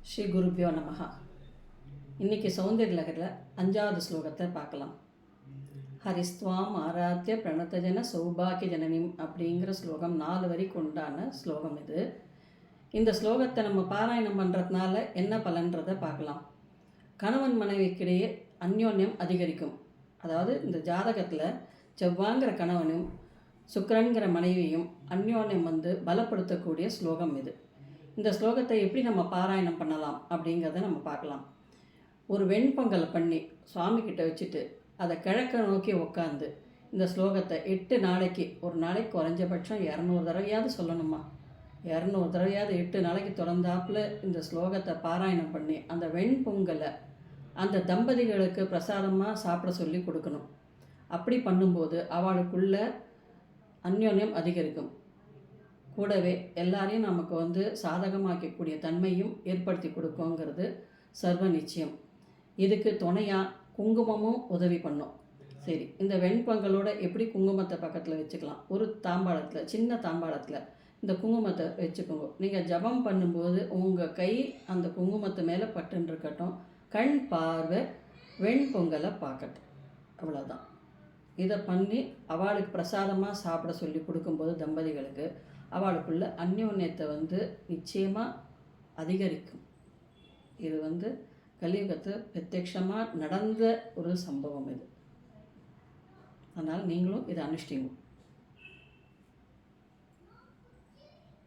ஸ்ரீ குருப்பியோ நமஹ. இன்றைக்கி சௌந்தர்ய லகரில் 5வது ஸ்லோகத்தை பார்க்கலாம். ஹரிஸ்துவாம் ஆராத்திய பிரணதஜன சௌபாகிய ஜனனிம் அப்படிங்கிற ஸ்லோகம் 4 வரிக்கு உண்டான ஸ்லோகம் இது. இந்த ஸ்லோகத்தை நம்ம பாராயணம் பண்ணுறதுனால என்ன பலன்றதை பார்க்கலாம். கணவன் மனைவிக்கிடையே அந்யோன்யம் அதிகரிக்கும். அதாவது இந்த ஜாதகத்தில் செவ்வாங்கிற கணவனும் சுக்கிரன்கிற மனைவியும் அந்யோன்யம் பலப்படுத்தக்கூடிய ஸ்லோகம் இது. இந்த ஸ்லோகத்தை எப்படி நம்ம பாராயணம் பண்ணலாம் அப்படிங்கிறத நம்ம பார்க்கலாம். ஒரு வெண்பொங்கலை பண்ணி சுவாமிக்கிட்ட வச்சுட்டு அதை கிழக்க நோக்கி உட்காந்து இந்த ஸ்லோகத்தை 8 நாளைக்கு, ஒரு நாளைக்கு குறைஞ்சபட்சம் 200 தடவையாவது சொல்லணுமா, 200 தடவையாவது 8 நாளைக்கு தொடர்ந்தாப்புல இந்த ஸ்லோகத்தை பாராயணம் பண்ணி அந்த வெண்பொங்கலை அந்த தம்பதிகளுக்கு பிரசாதமாக சாப்பிட சொல்லி கொடுக்கணும். அப்படி பண்ணும்போது அவளுக்குள்ள அந்யோன்யம் அதிகரிக்கும். கூடவே எல்லாரையும் நமக்கு சாதகமாக்கக்கூடிய தன்மையும் ஏற்படுத்தி கொடுக்குங்கிறது சர்வ நிச்சயம். இதுக்கு துணையாக குங்குமமும் உதவி பண்ணும். சரி, இந்த வெண்பொங்கலோட எப்படி குங்குமத்தை பக்கத்தில் வச்சுக்கலாம். ஒரு தாம்பாளத்தில், சின்ன தாம்பாளத்தில் இந்த குங்குமத்தை வச்சுக்கோங்க. நீங்கள் ஜபம் பண்ணும்போது உங்கள் கை அந்த குங்குமத்து மேலே பட்டுன்னு இருக்கட்டும். கண் பார்வை வெண்பொங்கலை பார்க்கட்டும். அவ்வளோதான். இதை பண்ணி அவளுக்கு பிரசாதமாக சாப்பிட சொல்லி கொடுக்கும்போது தம்பதிகளுக்கு அவளுக்குள்ள அந்யோன்யத்தை நிச்சயமாக அதிகரிக்கும். இது கலியுகத்தை பிரத்யட்சமாக நடந்த ஒரு சம்பவம் இது. அதனால் நீங்களும் இதை அனுஷ்டிங்க.